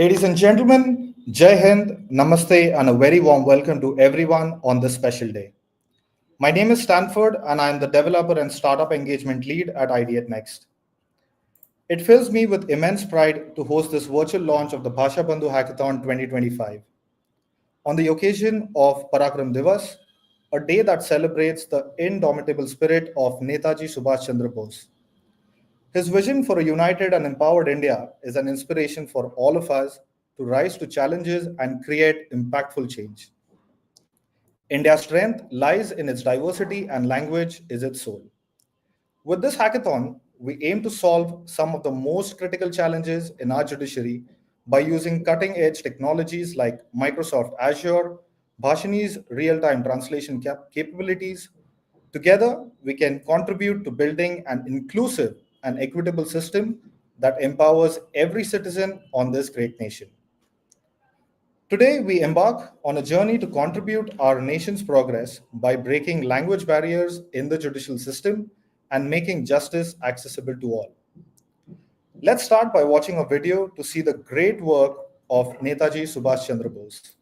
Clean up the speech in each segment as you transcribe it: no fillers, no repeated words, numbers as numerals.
Ladies and gentlemen, Jai Hind, Namaste, and a very warm welcome to everyone on this special day. My name is Stanford, and I am the developer and startup engagement lead at Ideate Next. It fills me with immense pride to host this virtual launch of the Bhasha Bandhu Hackathon 2025. On the occasion of Parakram Divas, a day that celebrates the indomitable spirit of Netaji Subhash Chandra Bose. His vision for a united and empowered India is an inspiration for all of us to rise to challenges and create impactful change. India's strength lies in its diversity and language is its soul. With this hackathon, we aim to solve some of the most critical challenges in our judiciary by using cutting edge technologies like Microsoft Azure, Bhashini's real time translation capabilities. Together, we can contribute to building an inclusive and equitable system that empowers every citizen on this great nation. Today, we embark on a journey to contribute our nation's progress by breaking language barriers in the judicial system and making justice accessible to all. Let's start by watching a video to see the great work of Netaji Subhash Chandra Bose.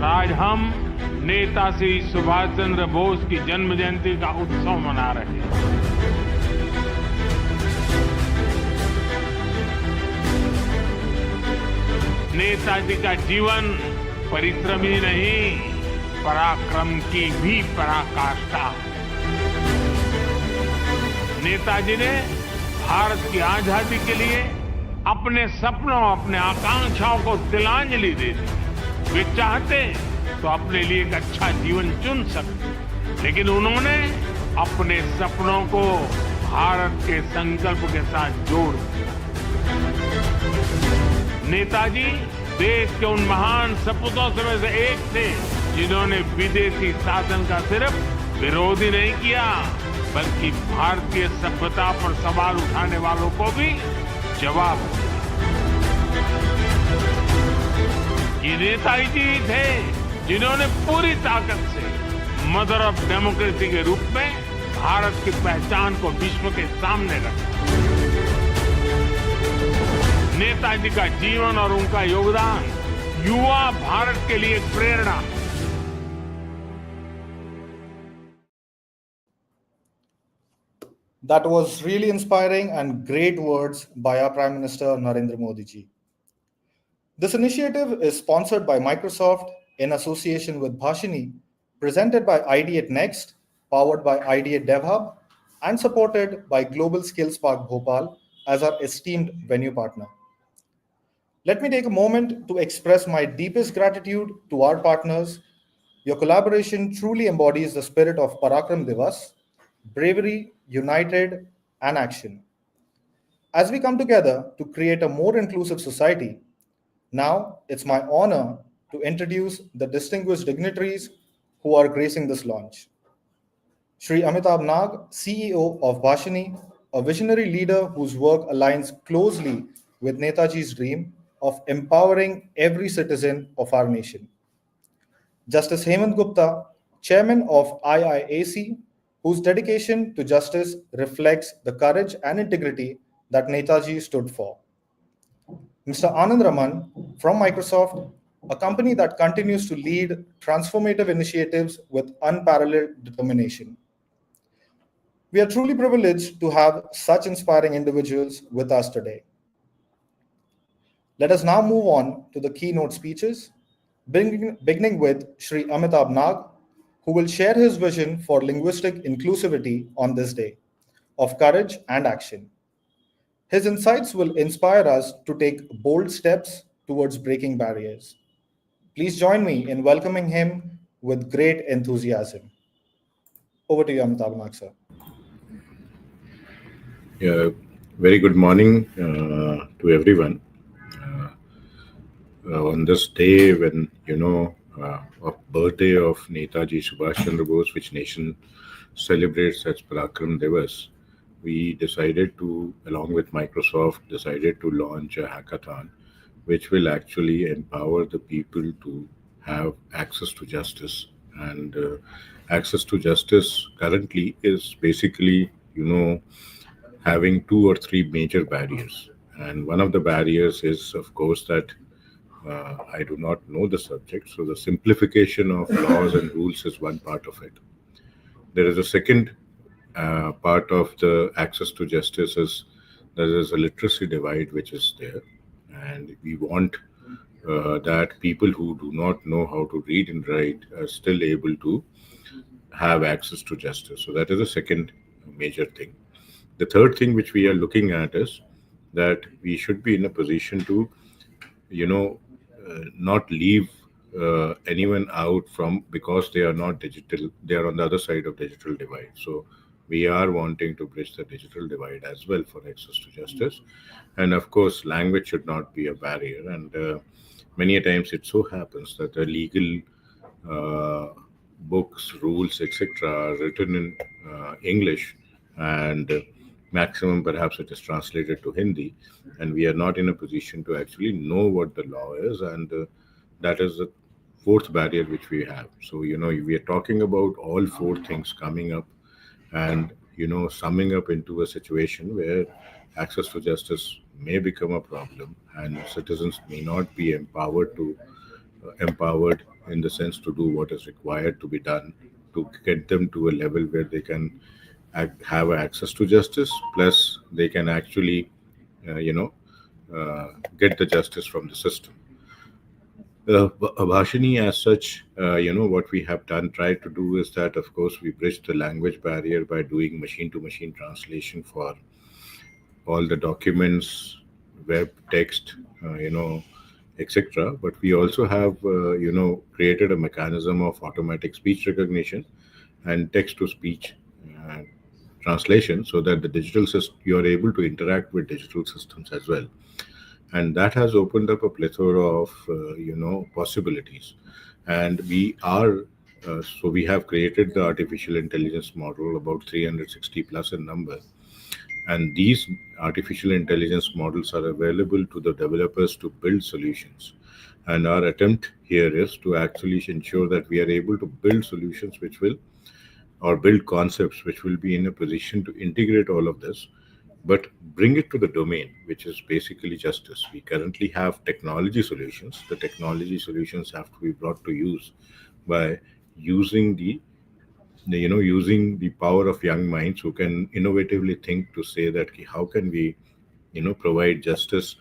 आज हम नेताजी सुभाष चंद्र बोस की जन्म जयंती का उत्सव मना रहे हैं। नेताजी का जीवन परिश्रम ही नहीं, पराक्रम की भी पराकाष्ठा। नेताजी ने भारत की आजादी के लिए अपने सपनों, अपने आकांक्षाओं को तिलांजलि दे दी। वे चाहते तो अपने लिए एक अच्छा जीवन चुन सकते, लेकिन उन्होंने अपने सपनों को भारत के संकल्प के साथ जोड़ दिया। नेताजी देश के उन महान सपूतों में से एक थे जिन्होंने विदेशी शासन का सिर्फ विरोध ही नहीं किया, बल्कि भारतीय सभ्यता पर सवाल उठाने वालों को भी जवाब दिया। ये नेताजी थे जिन्होंने पूरी ताकत से मदर ऑफ डेमोक्रेसी के रूप में भारत की पहचान को विश्व के सामने रखा। नेताजी का जीवन और उनका योगदान युवा भारत के लिए एक प्रेरणा। That was really inspiring and great words by our Prime Minister Narendra Modi ji. This initiative is sponsored by Microsoft in association with Bhashini, presented by Ideate Next, powered by Ideate DevHub, and supported by Global Skills Park Bhopal as our esteemed venue partner. Let me take a moment to express my deepest gratitude to our partners. Your collaboration truly embodies the spirit of Parakram Divas, bravery, united, and action. As we come together to create a more inclusive society, now it's my honor to introduce the distinguished dignitaries who are gracing this launch. Shri Amitabh Nag, CEO of Bhashini, a visionary leader whose work aligns closely with Netaji's dream of empowering every citizen of our nation. Justice Hemant Gupta, Chairman of IIAC, whose dedication to justice reflects the courage and integrity that Netaji stood for. Mr. Anand Raman from Microsoft, a company that continues to lead transformative initiatives with unparalleled determination. We are truly privileged to have such inspiring individuals with us today. Let us now move on to the keynote speeches, beginning with Shri Amitabh Nag, who will share his vision for linguistic inclusivity on this day of courage and action. His insights will inspire us to take bold steps towards breaking barriers. Please join me in welcoming him with great enthusiasm. Over to you, Amitabh Nag, sir. Yeah, very good morning to everyone. On this day when, of birthday of Netaji Subhash Chandra Bose, which nation celebrates as Parakram Divas, we decided to, along with Microsoft, decided to launch a hackathon, which will actually empower the people to have access to justice. And access to justice currently is basically, having two or three major barriers. And one of the barriers is, of course, that I do not know the subject. So the simplification of laws and rules is one part of it. There is a second part of the access to justice is there is a literacy divide which is there, and we want that people who do not know how to read and write are still able to have access to justice. So that is the second major thing. The third thing which we are looking at is that we should be in a position to, you know, not leave anyone out from because they are not digital. They are on the other side of digital divide. So we are wanting to bridge the digital divide as well for access to justice. And of course, language should not be a barrier. And many a times it so happens that the legal uh, books, rules, etc., are written in English, and maximum perhaps it is translated to Hindi, and we are not in a position to actually know what the law is, and that is the fourth barrier which we have. So, we are talking about all four things coming up and, summing up into a situation where access to justice may become a problem and citizens may not be empowered in the sense to do what is required to be done to get them to a level where they can have access to justice, plus they can actually uh, you know uh, get the justice from the system. Bhashini, as such, what we have done, tried to do is that, of course, we bridged the language barrier by doing machine to machine translation for all the documents, web, text, etc. But we also have, created a mechanism of automatic speech recognition and text to speech uh, translation so that the digital system, you are able to interact with digital systems as well. And that has opened up a plethora of, possibilities. And we have created the artificial intelligence model, about 360 plus in number, and these artificial intelligence models are available to the developers to build solutions. And our attempt here is to actually ensure that we are able to build solutions which will, or build concepts which will be in a position to integrate all of this, but bring it to the domain, which is basically justice. We currently have technology solutions. The technology solutions have to be brought to use by using using the power of young minds who can innovatively think to say that how can we provide justice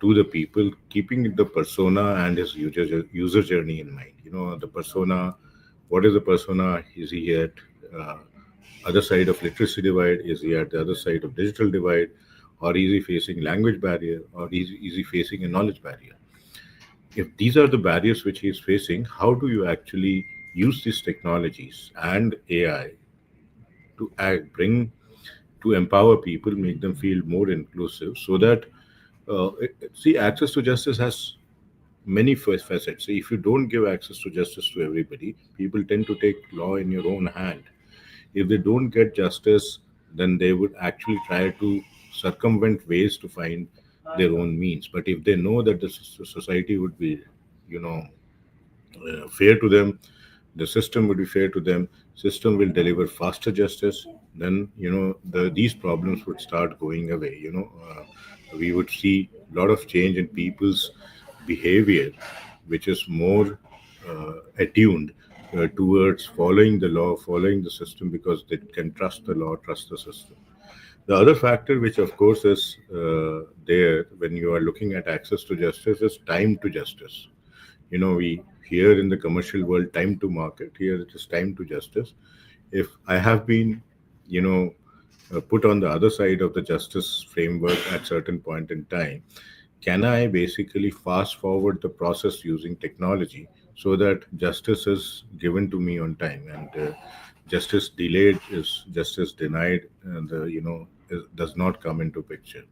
to the people, keeping the persona and his user journey in mind. The persona, what is the persona? Is he at uh, other side of literacy divide? Is he at the other side of digital divide? Or is he facing language barrier? Or is he facing a knowledge barrier? If these are the barriers which he is facing, how do you actually use these technologies and AI to bring, to empower people, make them feel more inclusive, so that see, access to justice has many facets. So if you don't give access to justice to everybody, people tend to take law in your own hand. If they don't get justice, then they would actually try to circumvent ways to find their own means. But if they know that the society would be, you know, fair to them, the system would be fair to them, system will deliver faster justice, then these problems would start going away. We would see a lot of change in people's behavior, which is more attuned towards following the law, following the system, because they can trust the law, trust the system. The other factor, which of course is there when you are looking at access to justice, is time to justice. We here in the commercial world, time to market, here it is time to justice. If I have been, you know put on the other side of the justice framework at certain point in time, can I basically fast forward the process using technology so that justice is given to me on time, and justice delayed is justice denied, and does not come into picture.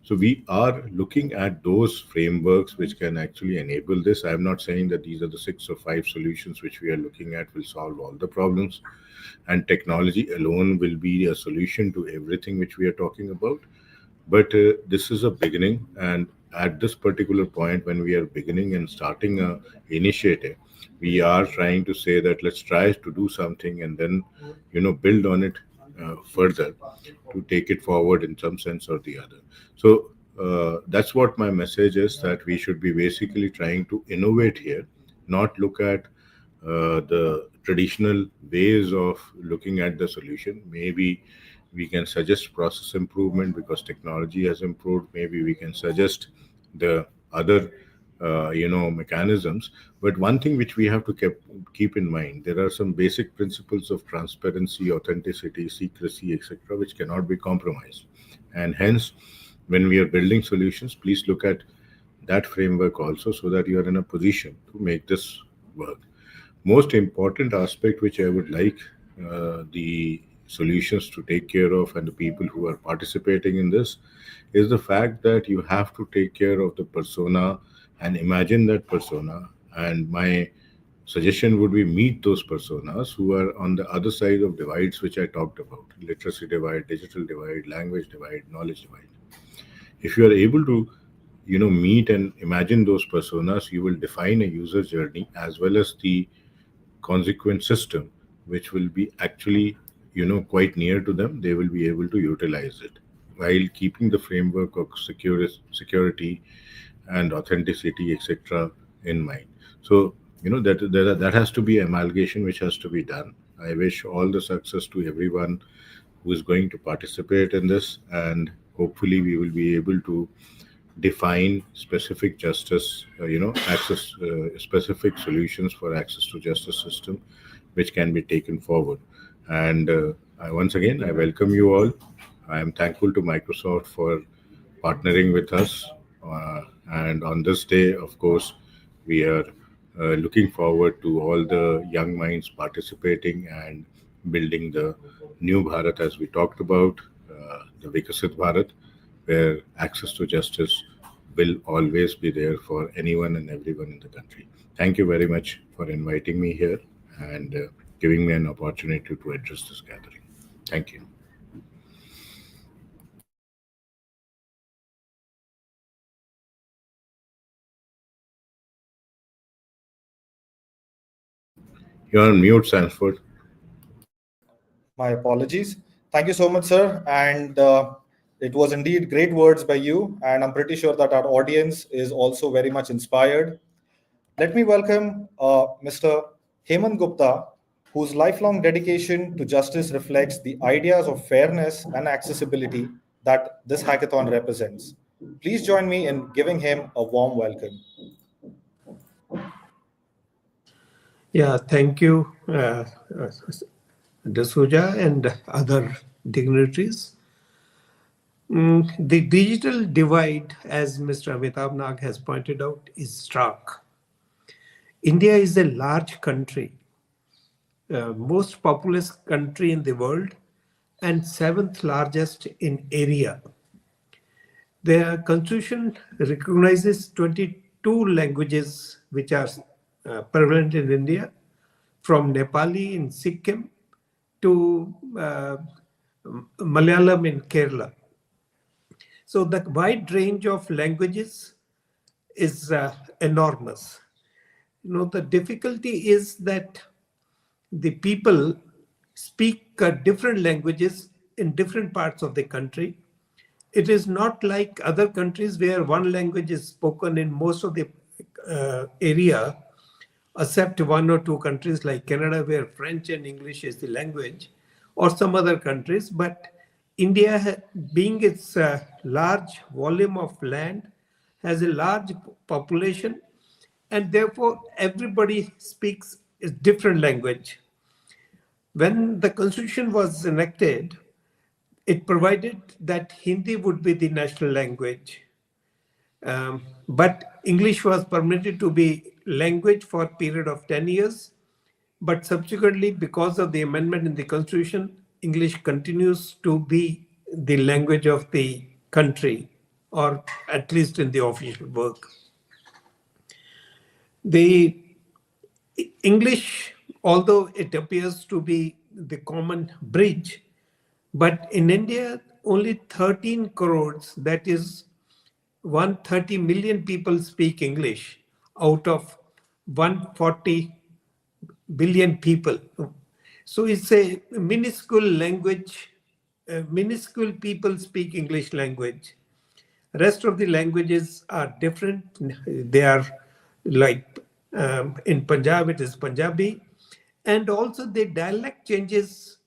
So we are looking at those frameworks which can actually enable this. I'm not saying that these are the six or five solutions which we are looking at will solve all the problems, and technology alone will be a solution to everything which we are talking about. But this is a beginning, and at this particular point, when we are beginning and starting a initiative, we are trying to say that let's try to do something and then build on it further to take it forward in some sense or the other. So that's what my message is, that we should be basically trying to innovate here, not look at the traditional ways of looking at the solution. Maybe we can suggest process improvement because technology has improved. Maybe we can suggest the other mechanisms. But one thing which we have to keep in mind, there are some basic principles of transparency, authenticity, secrecy, etc., which cannot be compromised. And hence, when we are building solutions, please look at that framework also, so that you are in a position to make this work. Most important aspect which I would like the solutions to take care of, and the people who are participating in this, is the fact that you have to take care of the persona and imagine that persona. And my suggestion would be, meet those personas who are on the other side of divides which I talked about: literacy divide, digital divide, language divide, knowledge divide. If you are able to meet and imagine those personas, you will define a user journey as well as the consequent system which will be actually quite near to them. They will be able to utilize it while keeping the framework of security and authenticity, etc., in mind. So that has to be amalgamation which has to be done. I wish all the success to everyone who is going to participate in this, and hopefully we will be able to define specific justice, access, specific solutions for access to justice system, which can be taken forward. And once again, I welcome you all. I am thankful to Microsoft for partnering with us. And on this day, of course, we are looking forward to all the young minds participating and building the new Bharat, as we talked about, the Vikasit Bharat, where access to justice will always be there for anyone and everyone in the country. Thank you very much for inviting me here and giving me an opportunity to address this gathering. Thank you. You're on mute, Sanford. My apologies. Thank you so much, sir. And it was indeed great words by you. And I'm pretty sure that our audience is also very much inspired. Let me welcome Mr. Hemant Gupta, whose lifelong dedication to justice reflects the ideas of fairness and accessibility that this hackathon represents. Please join me in giving him a warm welcome. Yeah, thank you, D'Souza and other dignitaries. The digital divide, as Mr. Amitabh Nag has pointed out, is stark. India is a large country, most populous country in the world, and seventh largest in area. The constitution recognizes 22 languages which are prevalent in India, from Nepali in Sikkim to Malayalam in Kerala. So the wide range of languages is enormous. The difficulty is that the people speak different languages in different parts of the country. It is not like other countries where one language is spoken in most of the area, except one or two countries like Canada, where French and English is the language, or some other countries. But India, being its large volume of land, has a large population, and therefore everybody speaks a different language. When the constitution was enacted, it provided that Hindi would be the national language. But English was permitted to be language for a period of 10 years. But subsequently, because of the amendment in the constitution, English continues to be the language of the country, or at least in the official work. The English, although it appears to be the common bridge, but in India, only 13 crores, that is 130 million people speak English out of 140 billion people. So it's a minuscule language, minuscule people speak English language. Rest of the languages are different. They are like in Punjab, it is Punjabi. And also the dialect changes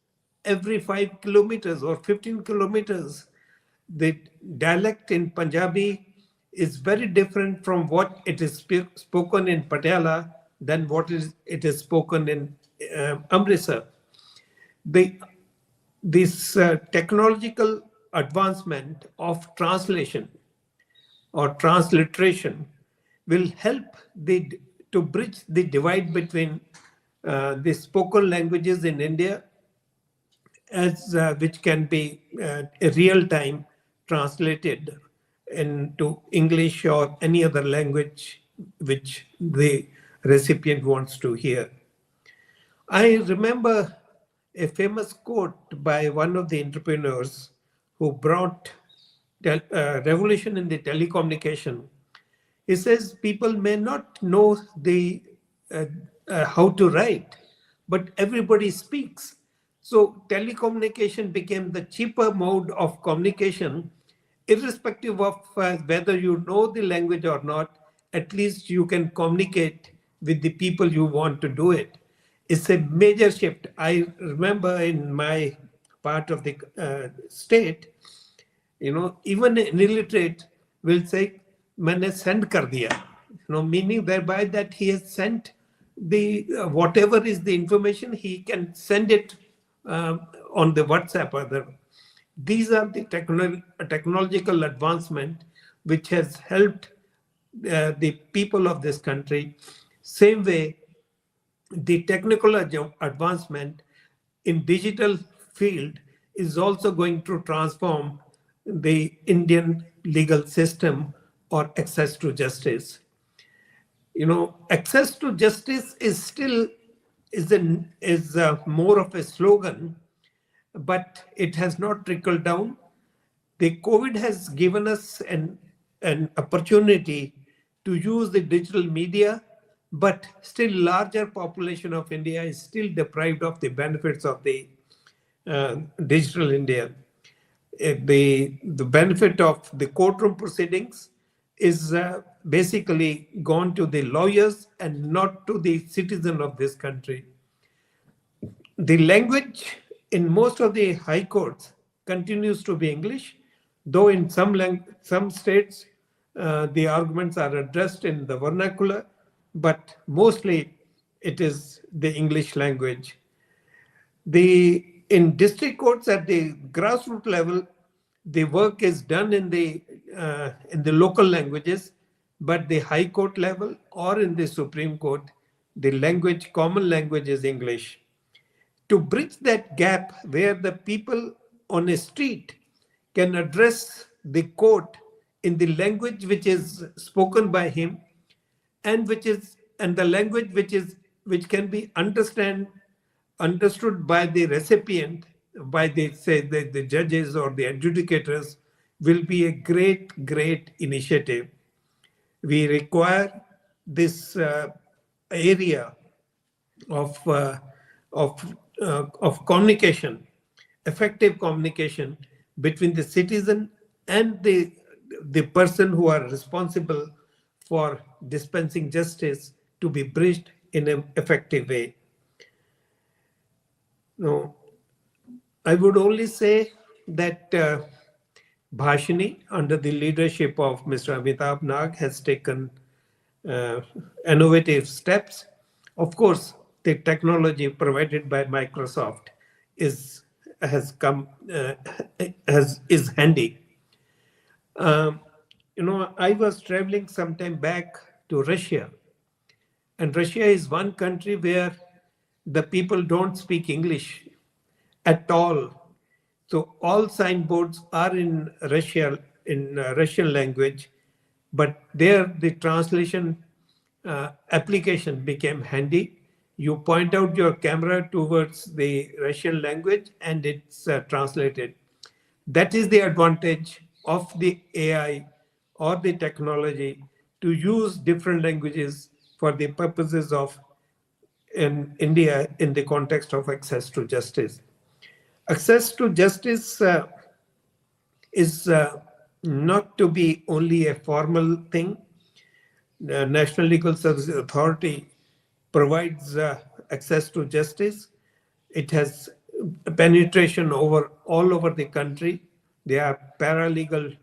every 5 kilometers or 15 kilometers. The dialect in Punjabi is very different from what it is spoken in Patiala than what it is spoken in Amritsar. The, this technological advancement of translation or transliteration will help to bridge the divide between the spoken languages in India, as which can be real time translated into English or any other language which the recipient wants to hear. I remember a famous quote by one of the entrepreneurs who brought revolution in the telecommunication. He says people may not know the how to write, but everybody speaks. So telecommunication became the cheaper mode of communication, irrespective of whether you know the language or not. At least you can communicate with the people you want to do it. It's a major shift. I remember in my part of the state, even an illiterate will say, "Maine send kar diya," meaning thereby that he has sent the whatever is the information, he can send it on the WhatsApp. These are the technological advancement which has helped the people of this country. Same way, the technical advancement in digital field is also going to transform the Indian legal system or access to justice. Access to justice is still more of a slogan, but it has not trickled down. The COVID has given us an opportunity to use the digital media, but still larger population of India is still deprived of the benefits of the digital India. The benefit of the courtroom proceedings is basically gone to the lawyers and not to the citizen of this country. The language in most of the high courts continues to be English, though in some states the arguments are addressed in the vernacular, but mostly it is the English language. In district courts at the grassroots level, the work is done in the local languages, but the high court level or in the Supreme Court, the common language is English. To bridge that gap where the people on a street can address the court in the language which is spoken by him, and the language which can be understood by the recipient, by the judges or the adjudicators, will be a great initiative. We require this area of communication, effective communication between the citizen and the person who are responsible for dispensing justice to be bridged in an effective way. No, I would only say that Bhashini, under the leadership of Mr. Amitabh Nag, has taken innovative steps. Of course, the technology provided by Microsoft is handy. I was traveling some time back to Russia, and Russia is one country where the people don't speak English at all. So all signboards are in Russian language, but there the translation application became handy. You point out your camera towards the Russian language and it's translated. That is the advantage of the AI or the technology, to use different languages for the purposes of in India in the context of access to justice. Access to justice is not to be only a formal thing. The National Legal Services Authority provides access to justice. It has penetration all over the country. There are paralegal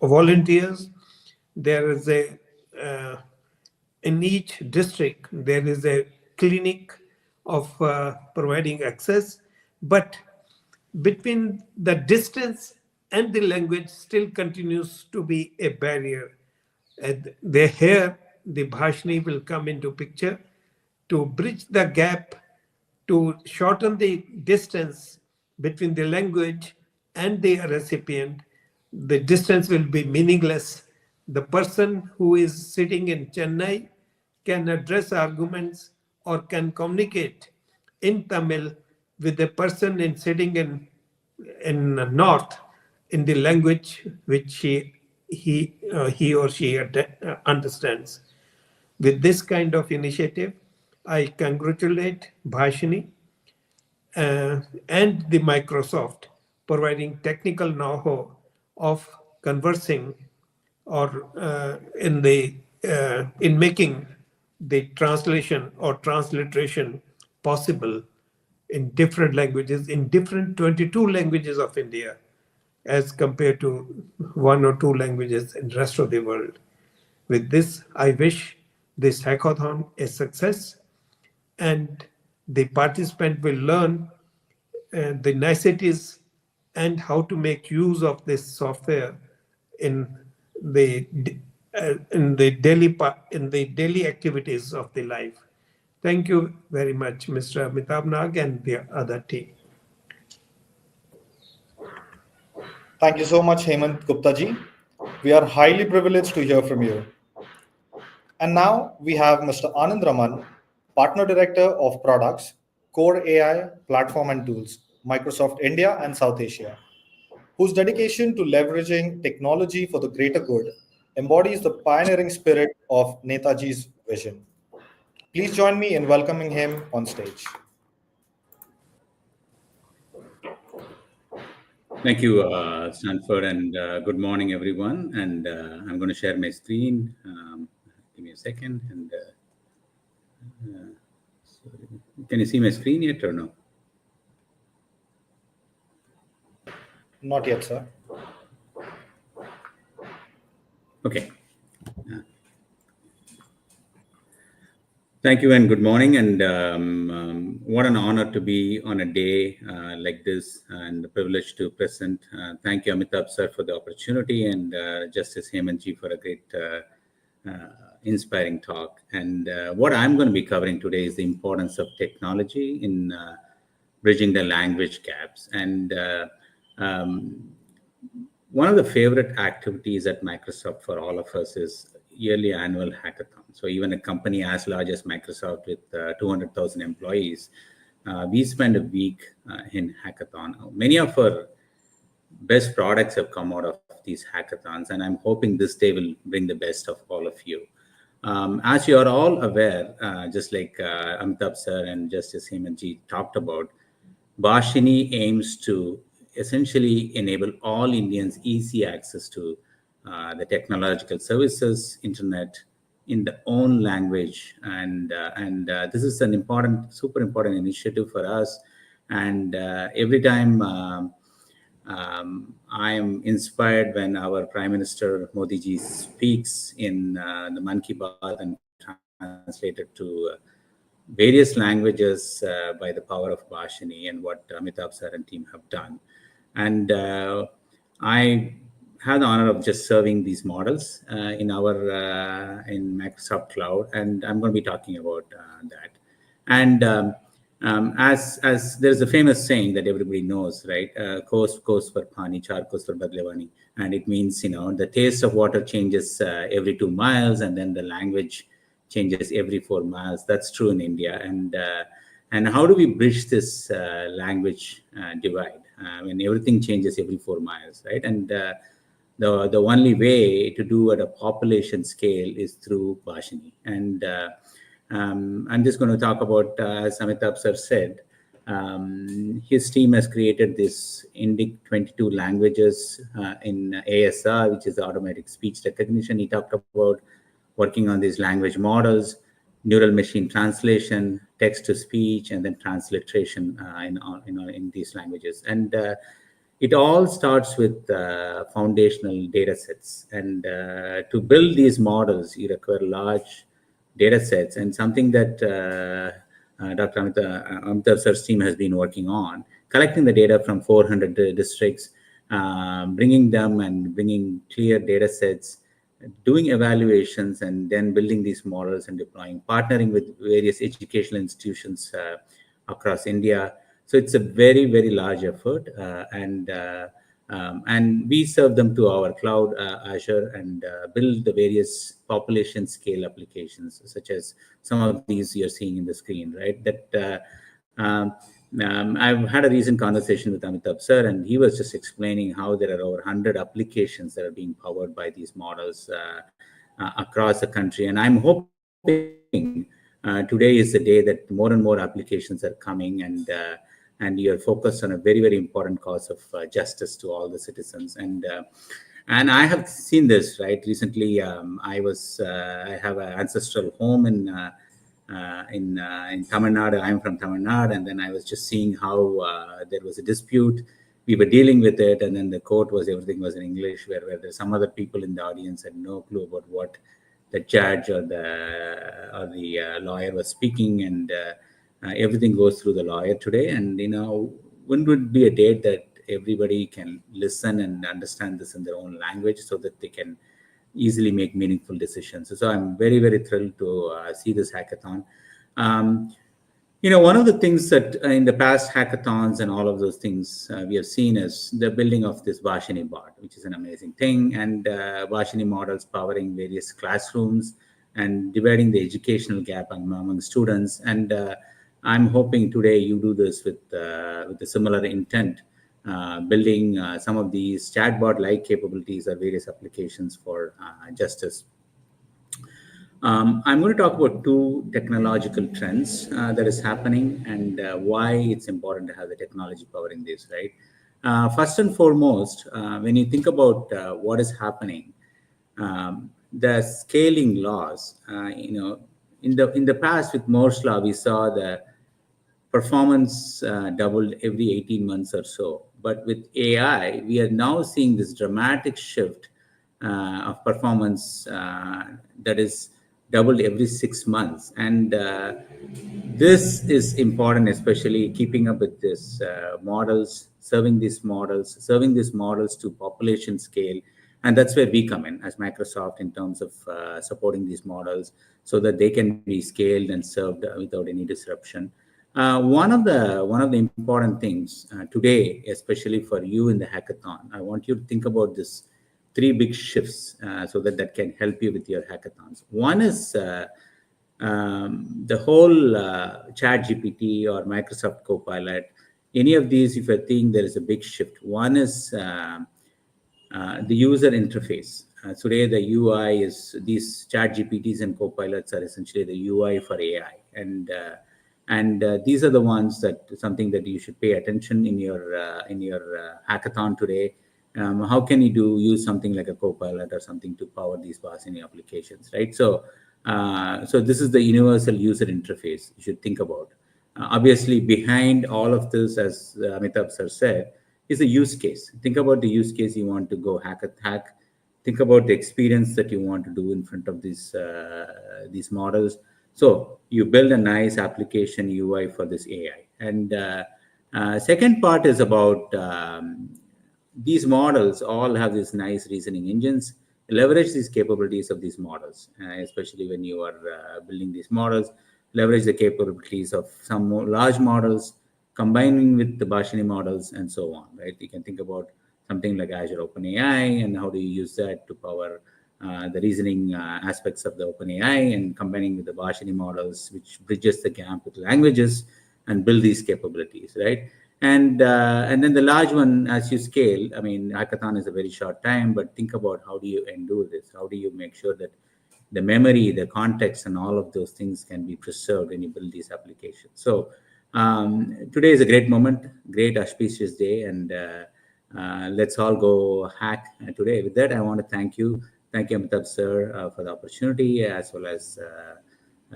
volunteers. There is in each district, there is a clinic of providing access, but between the distance and the language still continues to be a barrier. And here, the Bhashini will come into picture to bridge the gap, to shorten the distance between the language and the recipient. The distance will be meaningless. The person who is sitting in Chennai can address arguments or can communicate in Tamil with the person sitting in North in the language which he or she understands. With this kind of initiative, I congratulate Bhashini and the Microsoft providing technical know-how of conversing or in making the translation or transliteration possible in different languages, in different 22 languages of India, as compared to 1 or 2 languages in the rest of the world. With this, I wish this hackathon a success, and the participant will learn the niceties and how to make use of this software in the daily activities of the life. Thank you very much, Mr. Amitabh Nag and the other team. Thank you so much, Hemant Gupta ji. We are highly privileged to hear from you. And now we have Mr. Anand Raman, Partner Director of Products, Core AI, Platform and Tools, Microsoft India and South Asia, whose dedication to leveraging technology for the greater good embodies the pioneering spirit of Netaji's vision. Please join me in welcoming him on stage. Thank you, Stanford, and good morning, everyone. And I'm going to share my screen. Give me a second. And can you see my screen yet or no? Not yet, sir. Okay. Thank you and good morning. And what an honor to be on a day like this and the privilege to present. Thank you, Amitabh sir, for the opportunity, and Justice Hemantji for a great inspiring talk. And what I'm going to be covering today is the importance of technology in bridging the language gaps. And one of the favorite activities at Microsoft for all of us is yearly annual hackathon. So even a company as large as Microsoft with 200,000 employees, we spend a week in hackathon. Many of our best products have come out of these hackathons, and I'm hoping this day will bring the best of all of you. As you are all aware, just like Amitabh sir and Justice Hemantji talked about, Bhashini aims to essentially enable all Indians easy access to the technological services, internet, in their own language. And this is an important, super important initiative for us. And every time I am inspired when our Prime Minister Modi ji speaks in the Man Ki Baat and translated to various languages by the power of Bhashini and what Amitabh sir and team have done. And I have the honor of just serving these models in Microsoft Cloud, and I'm going to be talking about that. And as there's a famous saying that everybody knows, right? Kos for pani, char kos for badlevani, and it means the taste of water changes every 2 miles, and then the language changes every 4 miles. That's true in India, and how do we bridge this language divide when everything changes every 4 miles, right? And the only way to do at a population scale is through Bhashini. And I'm just going to talk about, as Amitabh sir said, His team has created this Indic 22 languages in ASR, which is automatic speech recognition. He talked about working on these language models, neural machine translation, text to speech, and then transliteration in these languages. And it all starts with foundational data sets. And to build these models, you require large data sets, and something that Dr. Amitabh Sir's team has been working on, collecting the data from 400 districts, bringing them and bringing clear data sets, doing evaluations, and then building these models and deploying, partnering with various educational institutions across India. So it's a very, very large effort, and we serve them to our cloud, Azure, and build the various population scale applications, such as some of these you're seeing in the screen, right? That I've had a recent conversation with Amitabh Sir, and he was just explaining how there are over 100 applications that are being powered by these models across the country. And I'm hoping today is the day that more and more applications are coming, and you're focused on a very, very important cause of justice to all the citizens. And I have seen this, right? Recently, I have an ancestral home in Tamil Nadu. I'm from Tamil Nadu, and then I was just seeing how there was a dispute. We were dealing with it, and then the court everything was in English, where there's some other people in the audience had no clue about what the judge or the lawyer was speaking, and everything goes through the lawyer today. And when would be a date that everybody can listen and understand this in their own language, so that they can easily make meaningful decisions. So I'm very, very thrilled to see this hackathon. One of the things that in the past hackathons and all of those things we have seen is the building of this Bhashini bot, which is an amazing thing, and Bhashini models powering various classrooms and dividing the educational gap among students. And I'm hoping today you do this with a similar intent, building some of these chatbot-like capabilities or various applications for justice. I'm going to talk about two technological trends that is happening, and why it's important to have the technology powering this, right? First and foremost, when you think about what is happening, the scaling laws, in the past with Moore's law, we saw the performance doubled every 18 months or so. But with AI, we are now seeing this dramatic shift of performance that is doubled every 6 months. And this is important, especially keeping up with this models, serving these models to population scale. And that's where we come in as Microsoft in terms of supporting these models so that they can be scaled and served without any disruption. One of the important things today, especially for you in the hackathon, I want you to think about this 3 big shifts so that can help you with your hackathons. One is the whole ChatGPT or Microsoft Copilot. Any of these, if you think there is a big shift. One is the user interface. Today, the UI is these ChatGPTs and Copilots are essentially the UI for AI, and these are the ones that something that you should pay attention in your hackathon today. How can you use something like a Copilot or something to power these Bhashini applications, right? So this is the universal user interface you should think about. Obviously, behind all of this, as Amitabh Sir said, is a use case. Think about the use case you want to go hack. Think about the experience that you want to do in front of these models. So you build a nice application UI for this AI. And second part is about these models all have these nice reasoning engines. Leverage these capabilities of these models, especially when you are building these models. Leverage the capabilities of some more large models, combining with the Bhashini models, and so on, right? You can think about something like Azure OpenAI, and how do you use that to power the reasoning aspects of the OpenAI, and combining with the Bhashini models, which bridges the gap with languages and build these capabilities, right? And then the large one, as you scale, I mean, hackathon is a very short time, but think about how do you endure this? How do you make sure that the memory, the context, and all of those things can be preserved when you build these applications? So Today is a great moment, great auspicious day, and let's all go hack today. With that, I want to thank you, Amitabh sir, for the opportunity, as well as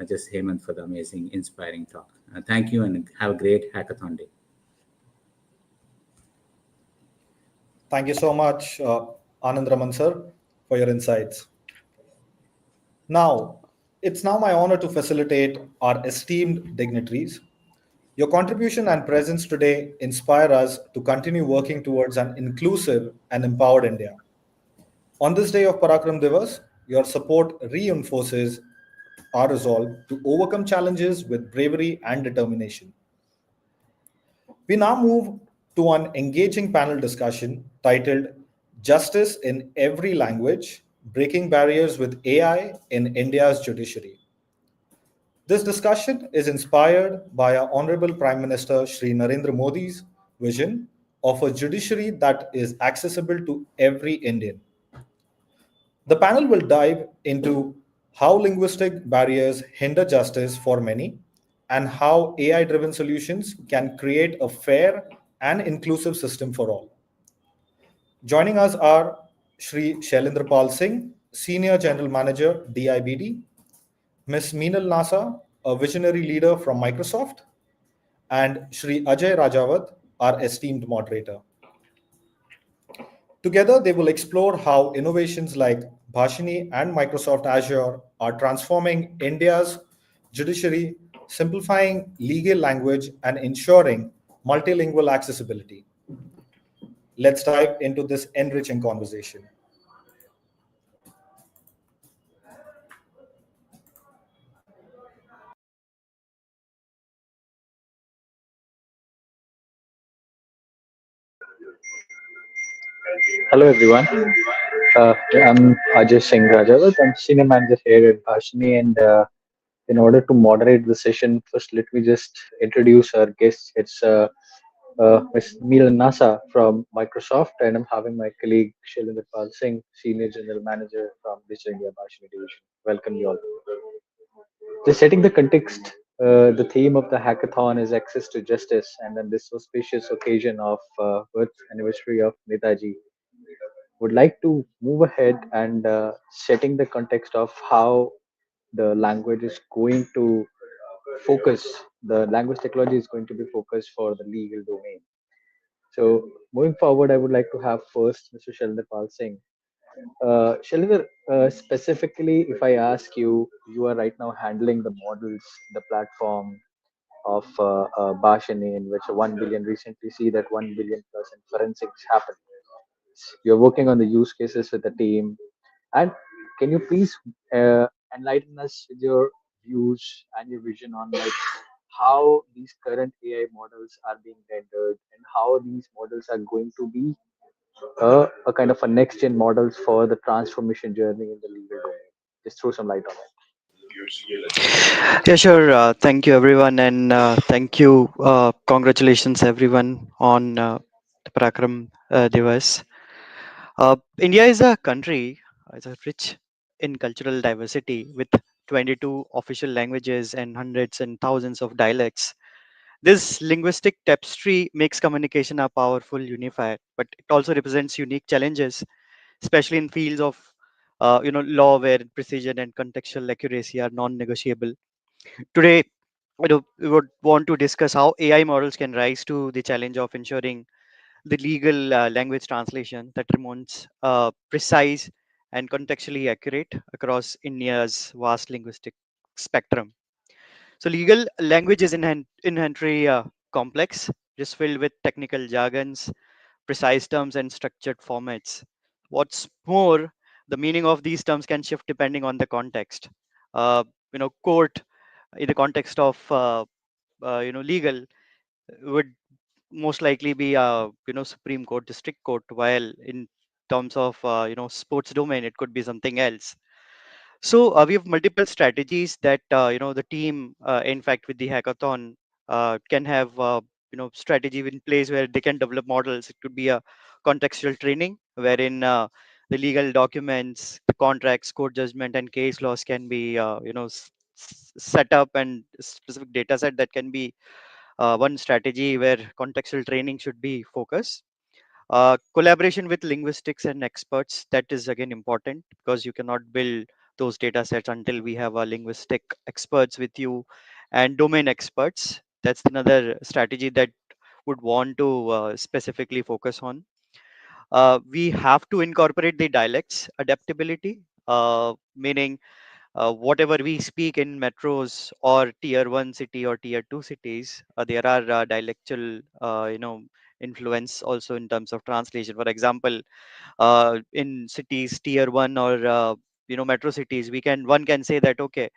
just Hemant for the amazing, inspiring talk. Thank you, and have a great hackathon day. Thank you so much, Anand Raman sir, for your insights. Now, it's now my honor to facilitate our esteemed dignitaries. Your contribution and presence today inspire us to continue working towards an inclusive and empowered India. On this day of Parakram Divas, your support reinforces our resolve to overcome challenges with bravery and determination. We now move to an engaging panel discussion titled Justice in Every Language Breaking Barriers with AI in India's Judiciary. This discussion is inspired by our Honorable Prime Minister Shri Narendra Modi's vision of a judiciary that is accessible to every Indian. The panel will dive into how linguistic barriers hinder justice for many and how AI driven solutions can create a fair and inclusive system for all. Joining us are Shri Shailendra Pal Singh, Senior General Manager, DIBD, Ms. Meenal Nasa, a visionary leader from Microsoft, and Shri Ajay Rajawat, our esteemed moderator. Together, they will explore how innovations like Bhashini and Microsoft Azure are transforming India's judiciary, simplifying legal language, and ensuring multilingual accessibility. Let's dive into this enriching conversation. Hello everyone. I'm Ajay Singh Rajawat. I'm Senior Manager here at Bhashini, and in order to moderate the session, first let me just introduce our guests. It's Ms. Meenal Nasa from Microsoft, and I'm having my colleague Shailendra Pal Singh, Senior General Manager from Digital India Bhashini Division. Welcome you all. Just setting the context, the theme of the hackathon is access to justice, and on this auspicious occasion of birth anniversary of Netaji, would like to move ahead and setting the context of how the language is going to focus, the language technology is going to be focused for the legal domain. So moving forward, I would like to have first Mr. Shalinder Pal Singh. Shalinder, specifically, if I ask you, you are right now handling the models, the platform of Bhashini, in which 1 billion recently see that 1 billion plus in forensics happen. You're working on the use cases with the team, and can you please enlighten us with your views and your vision on like how these current AI models are being rendered and how these models are going to be a kind of a next gen models for the transformation journey in the legal domain? Just throw some light on it. Yeah, sure. Thank you, everyone, and thank you. Congratulations, everyone, on the Parakram Divas. India is a country, is a rich in cultural diversity with 22 official languages and hundreds and thousands of dialects. This linguistic tapestry makes communication a powerful unifier, but it also represents unique challenges, especially in fields of law where precision and contextual accuracy are non-negotiable. Today, we would want to discuss how AI models can rise to the challenge of ensuring the legal language translation that remains precise and contextually accurate across India's vast linguistic spectrum. So, legal language is inherently complex, just filled with technical jargons, precise terms, and structured formats. What's more, the meaning of these terms can shift depending on the context. Court in the context of legal would most likely be Supreme Court, District Court, while in terms of sports domain it could be something else. So we have multiple strategies that the team, in fact, with the hackathon, can have strategy in place where they can develop models. It could be a contextual training wherein the legal documents, the contracts, court judgment, and case laws can be set up, and specific data set that can be one strategy where contextual training should be focused. Collaboration with linguistics and experts, that is again important, because you cannot build those data sets until we have a linguistic experts with you and domain experts. That's another strategy that would want to specifically focus on. We have to incorporate the dialects adaptability, meaning whatever we speak in metros or tier 1 city or tier 2 cities, there are dialectual influence also in terms of translation. For example, in cities tier 1 or metro cities, one can say that, okay,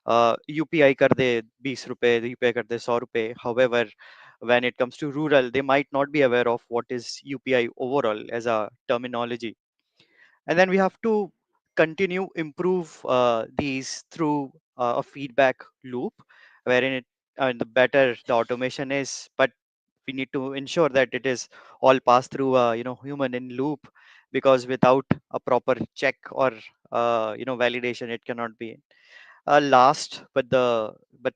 UPI kar de 20 rupees, UPI kar de 100 rupees. However, when it comes to rural, they might not be aware of what is UPI overall as a terminology. And then we have to continue improve these through a feedback loop, wherein the better the automation is, but we need to ensure that it is all passed through a human in loop, because without a proper check or validation, it cannot be. Last but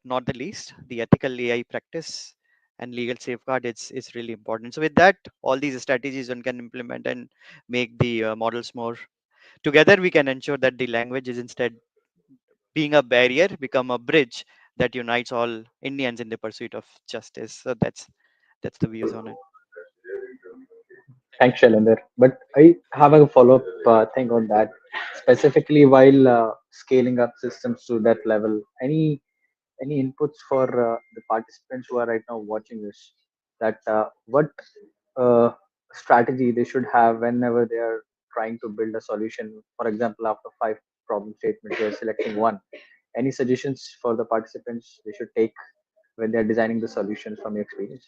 not the least, the ethical AI practice and legal safeguard is really important. So with that, all these strategies one can implement and make the models more. Together, we can ensure that the language is, instead being a barrier, become a bridge that unites all Indians in the pursuit of justice. So that's the views on it. Thanks, Shailendra. But I have a follow-up thing on that. Specifically, while scaling up systems to that level, any inputs for the participants who are right now watching this? That what uh, strategy they should have whenever they are trying to build a solution. For example, after five problem statements, they are selecting one. Any suggestions for the participants they should take when they are designing the solutions from your experience?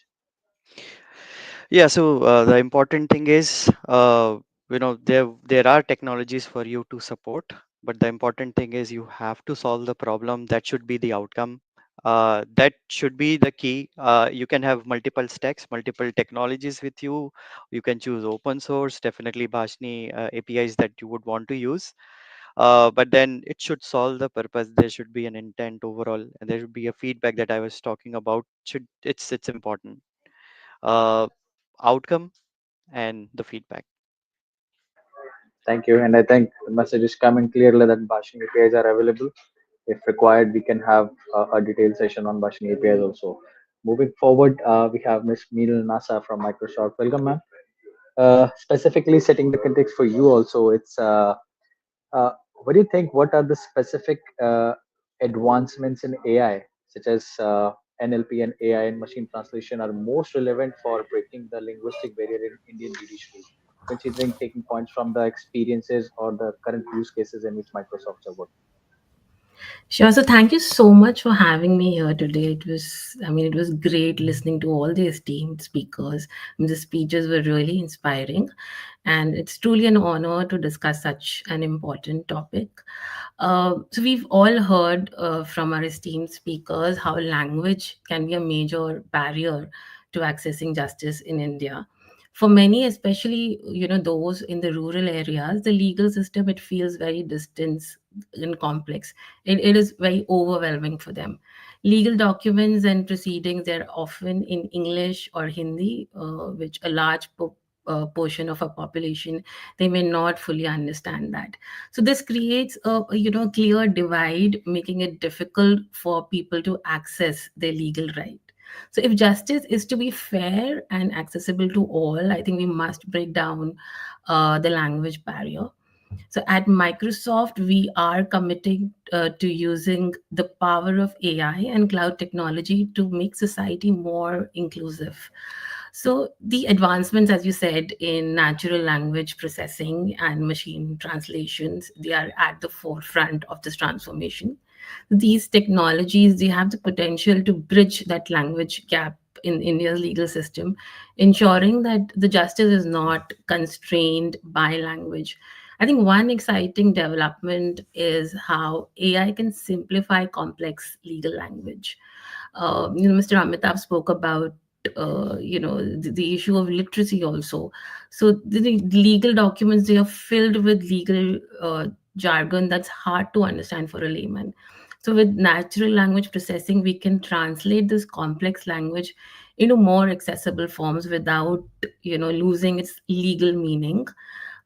Yeah, so the important thing is, there are technologies for you to support, but the important thing is you have to solve the problem. That should be the outcome. That should be the key. You can have multiple stacks, multiple technologies with you. You can choose open source, definitely Bhashini APIs that you would want to use. But then it should solve the purpose. There should be an intent overall, and there should be a feedback that I was talking about. It's important. Uh, Outcome and the feedback. Thank you. And I think the message is coming clearly that Bhashini APIs are available. If required, we can have a detailed session on Bhashini APIs also. Moving forward, we have Ms. Meenal Nasa from Microsoft. Welcome, ma'am. Specifically setting the context for you also, it's what do you think? What are the specific advancements in AI, such as NLP and AI and machine translation, are most relevant for breaking the linguistic barrier in Indian judiciary, considering taking points from the experiences or the current use cases in which Microsoft are working? Sure. So thank you so much for having me here today. It was great listening to all the esteemed speakers. The speeches were really inspiring, and it's truly an honor to discuss such an important topic. So we've all heard from our esteemed speakers how language can be a major barrier to accessing justice in India. For many, especially those in the rural areas, the legal system, it feels very distant and complex. It is very overwhelming for them. Legal documents and proceedings, they're often in English or Hindi, which a large portion of a population, they may not fully understand that. So this creates a clear divide, making it difficult for people to access their legal right. So if justice is to be fair and accessible to all, I think we must break down the language barrier. So at Microsoft, we are committing to using the power of AI and cloud technology to make society more inclusive. So the advancements, as you said, in natural language processing and machine translations, they are at the forefront of this transformation. These technologies, they have the potential to bridge that language gap in India's legal system, ensuring that the justice is not constrained by language. I think one exciting development is how AI can simplify complex legal language. Mr. Amitabh spoke about the issue of literacy also. So the legal documents, they are filled with legal jargon that's hard to understand for a layman. So with natural language processing, we can translate this complex language into more accessible forms without, losing its legal meaning.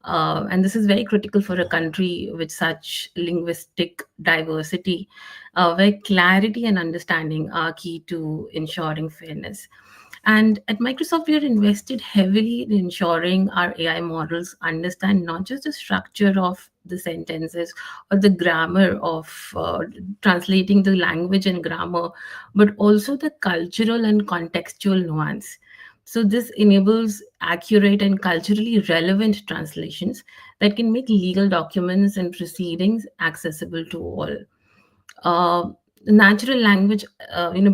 And this is very critical for a country with such linguistic diversity, where clarity and understanding are key to ensuring fairness. And at Microsoft, we are invested heavily in ensuring our AI models understand not just the structure of the sentences or the grammar of translating the language and grammar, but also the cultural and contextual nuance. So, this enables accurate and culturally relevant translations that can make legal documents and proceedings accessible to all. uh, Natural language,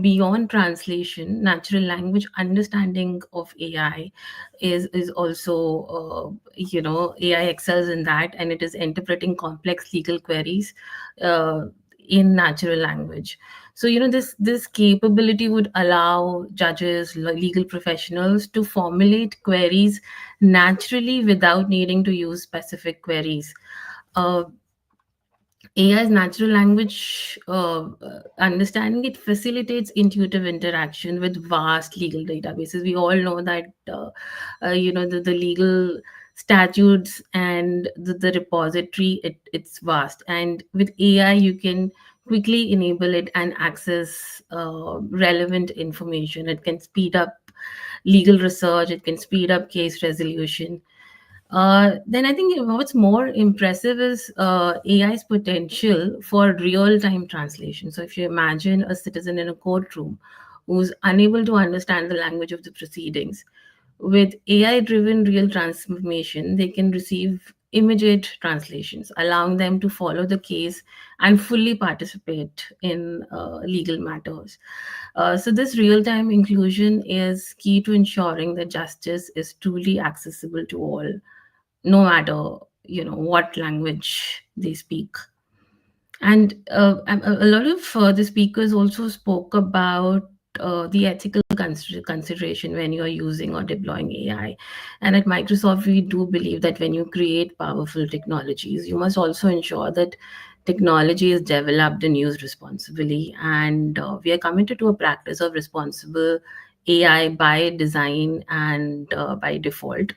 beyond translation, natural language understanding of AI is also, AI excels in that, and it is interpreting complex legal queries uh, in natural language. So this capability would allow judges, legal professionals to formulate queries naturally without needing to use specific queries. uh, AI's natural language understanding, it facilitates intuitive interaction with vast legal databases. We all know that the legal statutes and the repository, it's vast, and with AI you can quickly enable it and access relevant information. It can speed up legal research. It can speed up case resolution. Then I think what's more impressive is AI's potential for real-time translation. So if you imagine a citizen in a courtroom who's unable to understand the language of the proceedings, with AI-driven real transformation, they can receive immediate translations, allowing them to follow the case and fully participate in legal matters. So this real-time inclusion is key to ensuring that justice is truly accessible to all, no matter what language they speak. And a lot of the speakers also spoke about the ethical consideration when you are using or deploying AI. And at Microsoft, we do believe that when you create powerful technologies, you must also ensure that technology is developed and used responsibly. And we are committed to a practice of responsible AI by design and by default.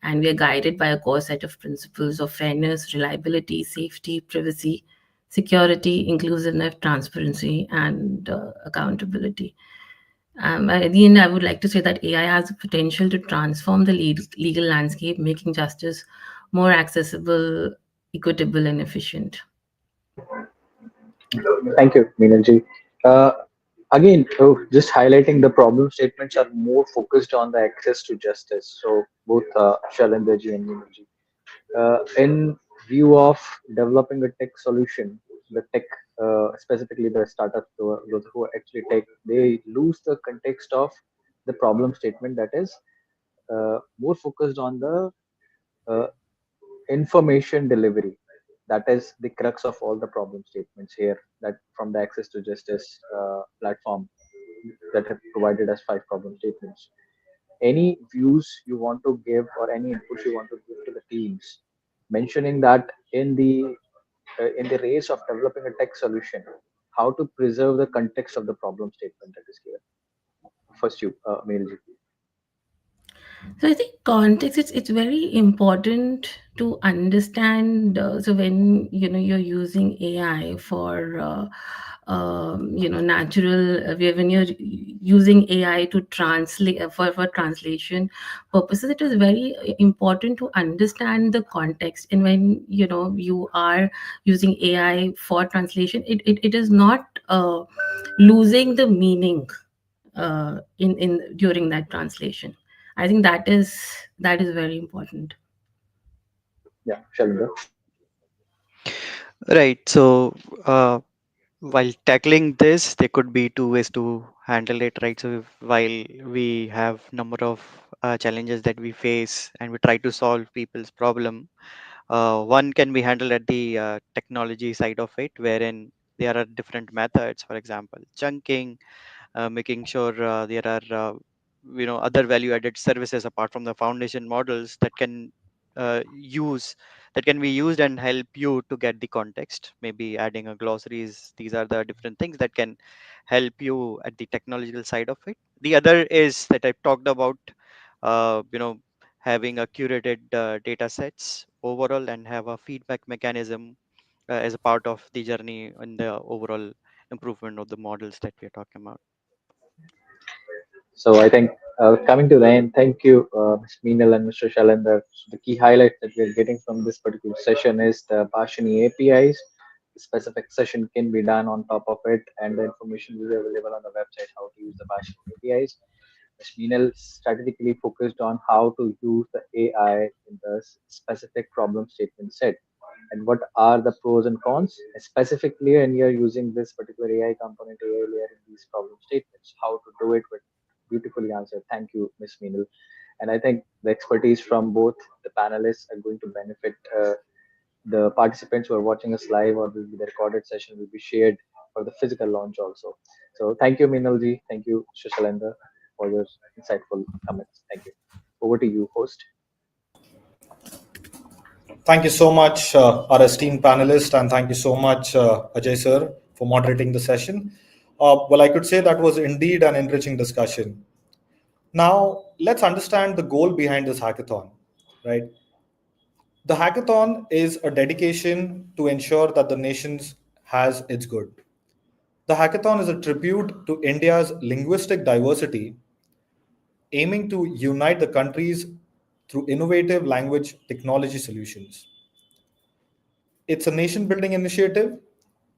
And we are guided by a core set of principles of fairness, reliability, safety, privacy, security, inclusiveness, transparency, and accountability. At the end, I would like to say that AI has the potential to transform the legal landscape, making justice more accessible, equitable, and efficient. Thank you, Meenalji. Uh, Again, just highlighting the problem statements are more focused on the access to justice. So both Shalendraji and Meenalji. In view of developing a tech solution, the tech, specifically the startups, those who actually take, they lose the context of the problem statement that is more focused on the uh, information delivery. That is the crux of all the problem statements here, that from the access to justice platform that have provided us 5 problem statements. Any views you want to give or any inputs you want to give to the teams, mentioning that in the race of developing a tech solution, how to preserve the context of the problem statement that is here. First, you, Mehul. So I think context, it's very important to understand. So when you're using AI for natural, when you're using AI to translate for translation purposes, it is very important to understand the context. And when you are using AI for translation, it is not losing the meaning in during that translation. I think that is very important. Yeah, Shalindra. Right. So, while tackling this, there could be two ways to handle it, right? So, while we have number of challenges that we face and we try to solve people's problem, one can be handled at the technology side of it, wherein there are different methods. For example, chunking, making sure there are other value-added services apart from the foundation models that can use that can be used and help you to get the context, maybe adding a glossaries. These are the different things that can help you at the technological side of it. The other is that I talked about, having a curated data sets overall and have a feedback mechanism as a part of the journey and the overall improvement of the models that we are talking about. So I think coming to the end, thank you, Ms. Meenal and Mr. Shalendar. So the key highlight that we're getting from this particular session is the Bhashini APIs. The specific session can be done on top of it, and the information will be available on the website how to use the Bhashini APIs. Ms. Meenal strategically focused on how to use the AI in the specific problem statement set and what are the pros and cons, specifically when you're using this particular AI component, AI layer in these problem statements, how to do it with beautifully answered. Thank you, Ms. Meenal. And I think the expertise from both the panelists are going to benefit the participants who are watching us live, or will be the recorded session will be shared for the physical launch also. So thank you, Meenalji. Thank you, Shashalendra, for your insightful comments. Thank you. Over to you, host. Thank you so much, our esteemed panelists, and thank you so much, Ajay sir, for moderating the session. Well, I could say that was indeed an enriching discussion. Now, let's understand the goal behind this hackathon, right? The hackathon is a dedication to ensure that the nation has its good. The hackathon is a tribute to India's linguistic diversity, aiming to unite the countries through innovative language technology solutions. It's a nation building initiative.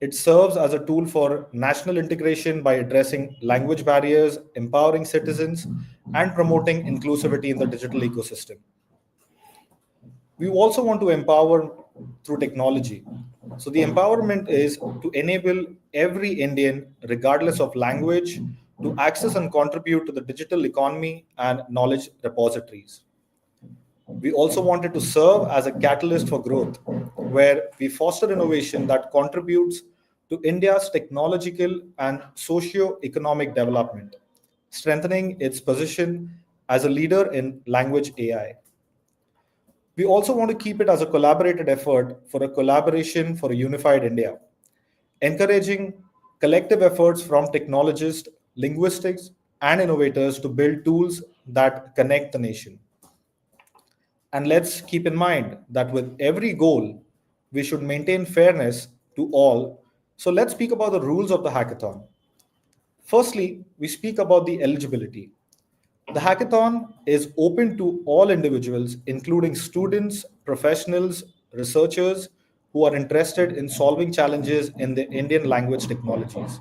It serves as a tool for national integration by addressing language barriers, empowering citizens, and promoting inclusivity in the digital ecosystem. We also want to empower through technology. So, the empowerment is to enable every Indian, regardless of language, to access and contribute to the digital economy and knowledge repositories. We also wanted to serve as a catalyst for growth, where we foster innovation that contributes to India's technological and socio-economic development, strengthening its position as a leader in language AI. We also want to keep it as a collaborated effort for a collaboration for a unified India, encouraging collective efforts from technologists, linguistics, and innovators to build tools that connect the nation. And let's keep in mind that with every goal, we should maintain fairness to all. So let's speak about the rules of the hackathon. Firstly, we speak about the eligibility. The hackathon is open to all individuals, including students, professionals, researchers who are interested in solving challenges in the Indian language technologies.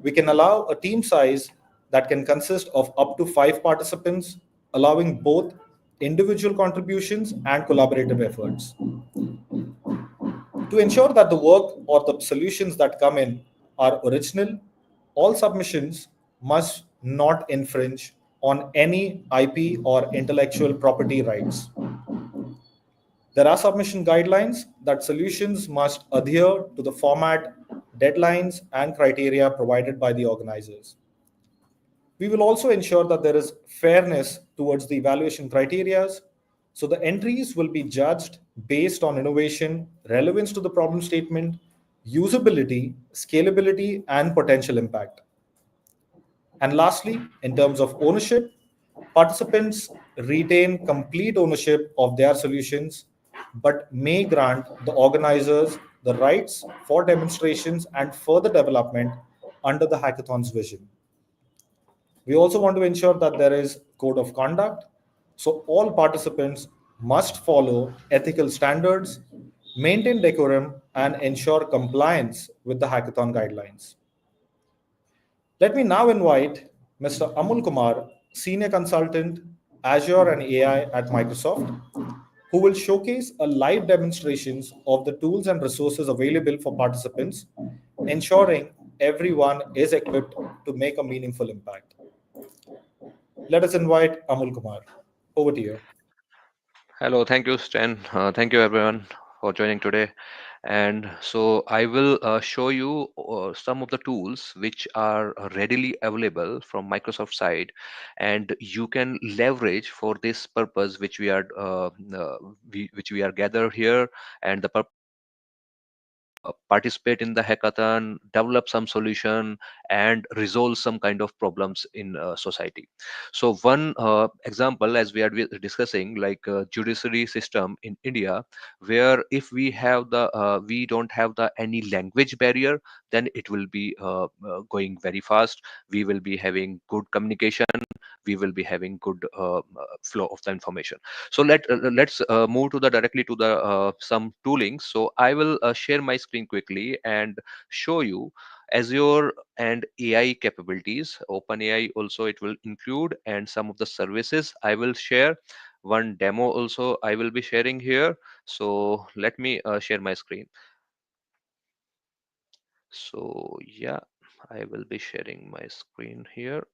We can allow a team size that can consist of up to 5 participants, allowing both individual contributions and collaborative efforts. To ensure that the work or the solutions that come in are original, all submissions must not infringe on any IP or intellectual property rights. There are submission guidelines that solutions must adhere to the format, deadlines, and criteria provided by the organizers. We will also ensure that there is fairness towards the evaluation criteria. So the entries will be judged based on innovation, relevance to the problem statement, usability, scalability, and potential impact. And lastly, in terms of ownership, participants retain complete ownership of their solutions, but may grant the organizers the rights for demonstrations and further development under the hackathon's vision. We also want to ensure that there is code of conduct. So all participants must follow ethical standards, maintain decorum, and ensure compliance with the hackathon guidelines. Let me now invite Mr. Amul Kumar, Senior Consultant, Azure and AI at Microsoft, who will showcase a live demonstrations of the tools and resources available for participants, ensuring everyone is equipped to make a meaningful impact. Let us invite Amul Kumar. Over to you. Hello, thank you, Stan. Thank you, everyone, for joining today. And so I will show you some of the tools which are readily available from Microsoft side, and you can leverage for this purpose which we are which we are gathered here. And the purpose participate in the hackathon, develop some solution, and resolve some kind of problems in society. So one example, as we are discussing, like judiciary system in India, where if we have the we don't have the any language barrier, then it will be going very fast. We will be having good communication. We will be having good flow of the information. So let's move to the directly to the some tooling. So I will share my screen quickly and show you Azure and AI capabilities. OpenAI also it will include, and some of the services I will share. One demo also I will be sharing here. So let me share my screen. So yeah, I will be sharing my screen here.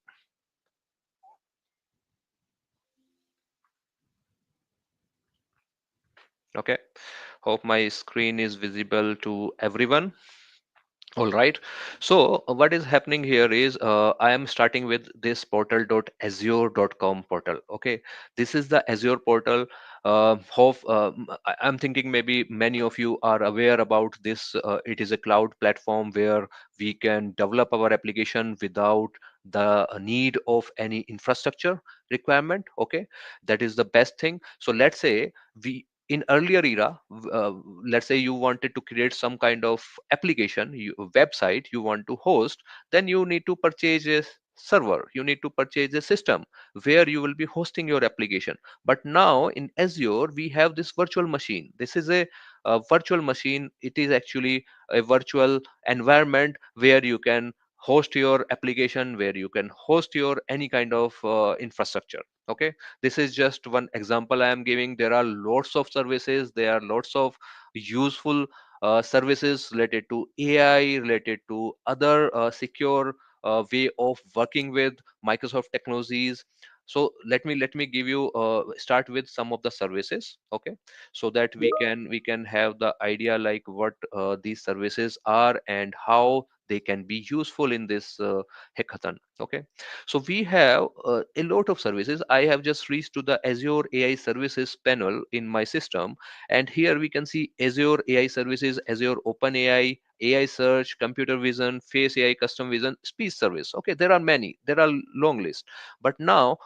Okay, hope my screen is visible to everyone. All right. So what is happening here is I am starting with this portal.azure.com portal. Okay. This is the Azure portal. I'm thinking maybe many of you are aware about this. It is a cloud platform where we can develop our application without the need of any infrastructure requirement. Okay. That is the best thing. So let's say we in earlier era, let's say you wanted to create some kind of application, website you want to host, then you need to purchase a server, you need to purchase a system where you will be hosting your application. But now in Azure we have this virtual machine. This is a virtual machine. It is actually a virtual environment where you can host your application, where you can host your any kind of infrastructure. Okay, this is just one example I am giving. There are lots of services, there are lots of useful services related to AI, related to other secure way of working with Microsoft technologies. So let me give you start with some of the services. Okay, so that we can have the idea like what these services are and how they can be useful in this hackathon. Okay, so we have a lot of services. I have just reached to the Azure AI services panel in my system, and here we can see Azure AI services, Azure OpenAI, AI search, computer vision, face AI, custom vision, speech service. Okay, there are many, there are long list. But now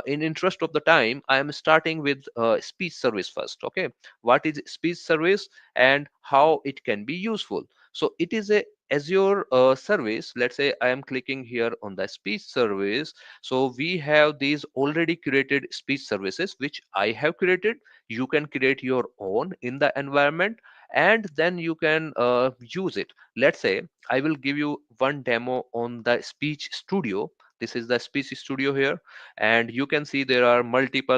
in interest of the time, I am starting with speech service first. Okay, what is speech service and how it can be useful? So it is a Azure service. Let's say I am clicking here on the speech service. So we have these already created speech services which I have created. You can create your own in the environment, and then you can use it. Let's say I will give you one demo on the speech studio. This is the speech studio here, and you can see there are multiple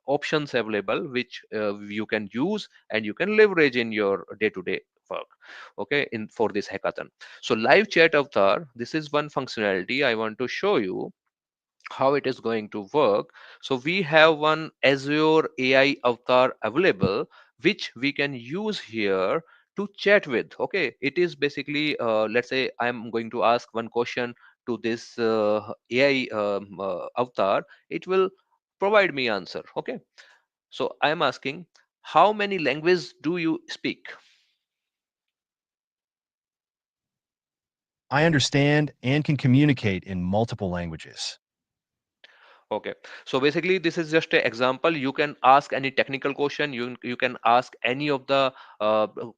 options available which you can use and you can leverage in your day-to-day work. Okay, in for this hackathon. So live chat avatar, this is one functionality I want to show you how it is going to work. So we have one Azure AI avatar available which we can use here to chat with. Okay, it is basically let's say I'm going to ask one question to this AI avatar. It will provide me answer. Okay, so I am asking, how many languages do you speak? I understand and can communicate in multiple languages. Okay, so basically this is just an example. You can ask any technical question. You can ask any of the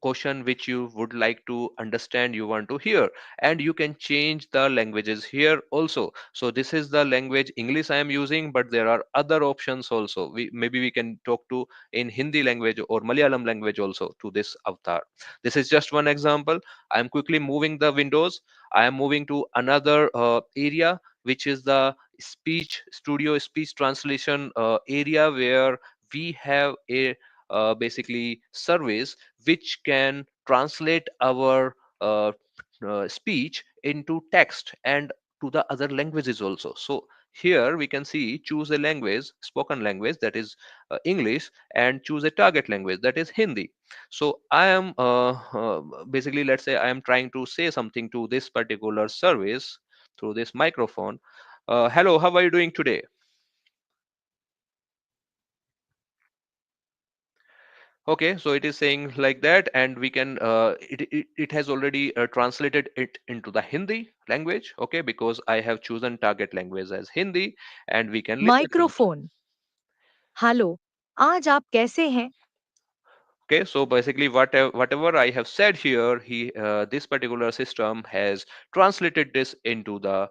question which you would like to understand, you want to hear, and you can change the languages here also. So this is the language English I am using, but there are other options also. We can talk to in Hindi language or Malayalam language also to this avatar. This is just one example. I am quickly moving the windows. I am moving to another area, which is the speech studio, speech translation area, where we have a basically service which can translate our speech into text and to the other languages also. So Here we can see choose a language, spoken language, that is English, and choose a target language, that is Hindi. So I am basically, let's say I am trying to say something to this particular service through this microphone. Hello, how are you doing today? Okay, so it is saying like that, and we can it has already translated it into the Hindi language, okay, because I have chosen target language as Hindi, and we can listen to it. Microphone hello आज आप कैसे हैं Okay, so basically whatever I have said here, this particular system has translated this into the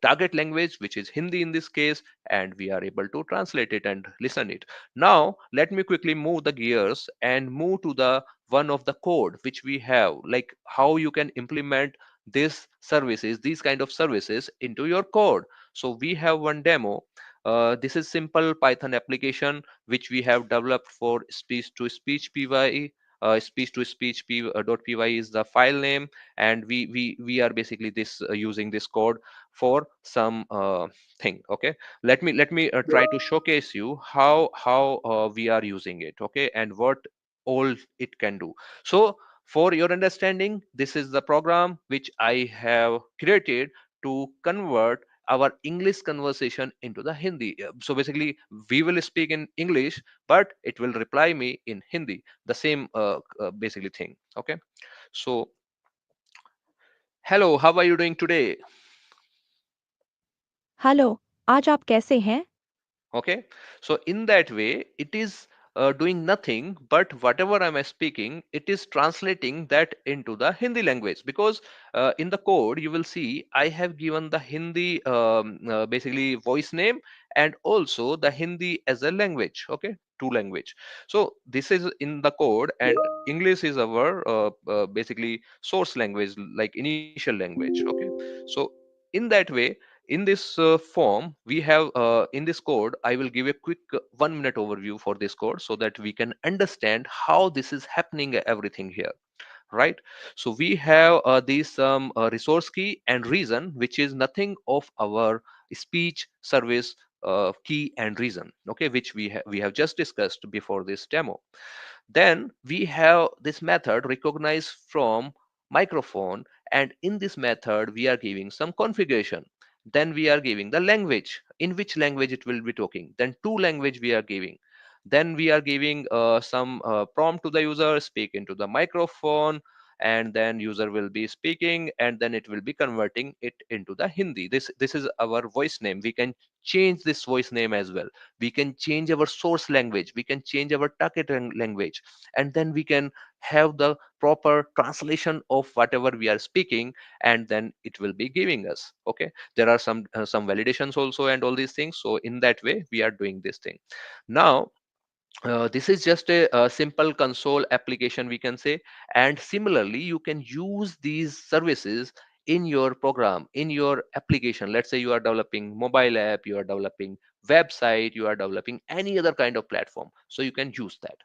target language, which is Hindi in this case, and we are able to translate it and listen it. Now let me quickly move the gears and move to the one of the code which we have, like how you can implement these kind of services into your code. So we have one demo. This is simple Python application which we have developed for speech to speech py. Speech to speech .py is the file name, and we are basically this using this code for some thing. Okay, let me try to showcase you how we are using it, okay, and what all it can do. So for your understanding, this is the program which I have created to convert our English conversation into the Hindi. So basically, we will speak in English, but it will reply me in Hindi. The same basically thing. Okay. So, hello, how are you doing today? Hello आज आप कैसे हैं Okay, so in that way it is doing nothing, but whatever I'm speaking, it is translating that into the Hindi language, because in the code you will see I have given the Hindi basically voice name, and also the Hindi as a language. Okay, two language. So this is in the code, and English is our basically source language, like initial language. Okay, so in that way, in this form we have in this code, I will give a quick 1 minute overview for this code so that we can understand how this is happening, everything here, right? So we have this resource key and reason, which is nothing of our speech service key and reason, okay, which we have just discussed before this demo. Then we have this method recognize from microphone, and in this method we are giving some configuration. Then we are giving the language, in which language it will be talking. Then two language we are giving. Then we are giving some prompt to the user, speak into the microphone, and then user will be speaking, and then it will be converting it into the Hindi. This is our voice name. We can change this voice name as well. We can change our source language, we can change our target language, and then we can have the proper translation of whatever we are speaking, and then it will be giving us. Okay, there are some validations also and all these things. So in that way we are doing this thing. Now this is just a simple console application, we can say. And similarly, you can use these services in your program, in your application. Let's say you are developing mobile app, you are developing website, you are developing any other kind of platform, so you can use that.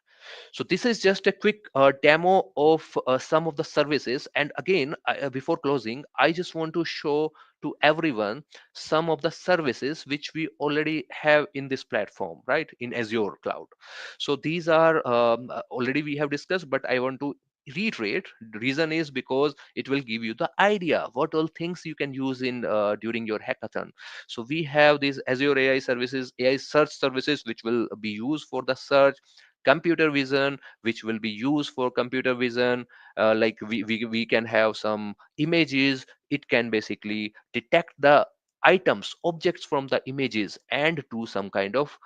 So this is just a quick demo of some of the services. And again, before closing, I just want to show to everyone some of the services which we already have in this platform, right, in Azure cloud. So these are already we have discussed, but I want to reiterate. The reason is because it will give you the idea what all things you can use in during your hackathon. So we have these Azure AI services, AI search services, which will be used for the search. Computer vision, which will be used for computer vision. Like we can have some images, it can basically detect the items, objects from the images, and do some kind of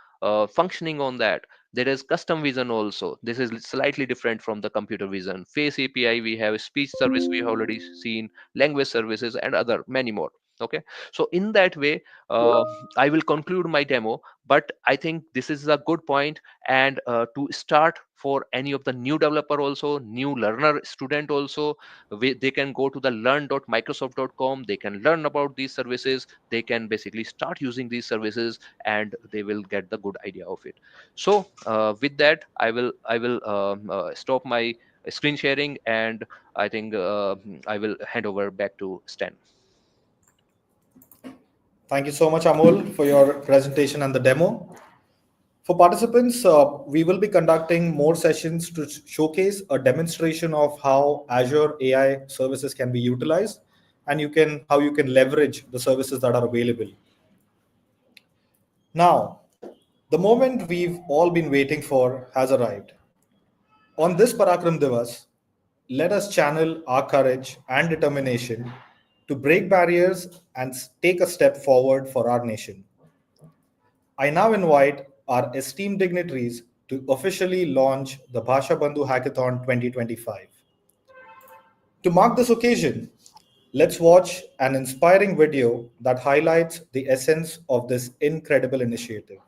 functioning on that. There is custom vision also. This is slightly different from the computer vision. Face API, we have speech service, we have already seen language services, and other many more. Okay, so in that way, I will conclude my demo, but I think this is a good point. And to start for any of the new developer also, new learner student also, they can go to the learn.microsoft.com, they can learn about these services, they can basically start using these services, and they will get the good idea of it. So with that, I will stop my screen sharing, and I think I will hand over back to Stan. Thank you so much, Amol, for your presentation and the demo. For participants, we will be conducting more sessions to showcase a demonstration of how Azure AI services can be utilized and how you can leverage the services that are available. Now, the moment we've all been waiting for has arrived. On this Parakram Divas, let us channel our courage and determination to break barriers and take a step forward for our nation. I now invite our esteemed dignitaries to officially launch the Bhasha Bandhu Hackathon 2025. To mark this occasion, let's watch an inspiring video that highlights the essence of this incredible initiative.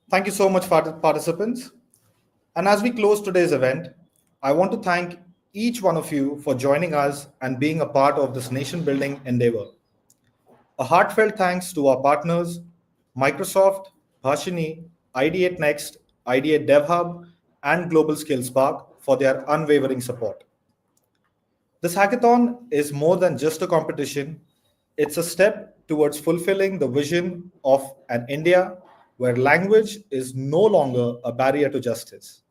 Thank you so much, participants. And as we close today's event, I want to thank each one of you for joining us and being a part of this nation building endeavor. A heartfelt thanks to our partners, Microsoft, Bhashini, Ideate Next, Ideate DevHub, and Global Skills Park for their unwavering support. This hackathon is more than just a competition, it's a step towards fulfilling the vision of an India where language is no longer a barrier to justice.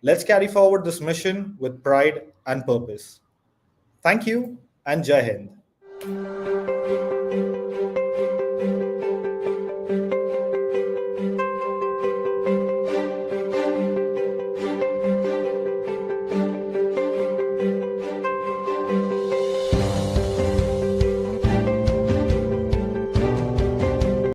Let's carry forward this mission with pride and purpose. Thank you and Jai Hind.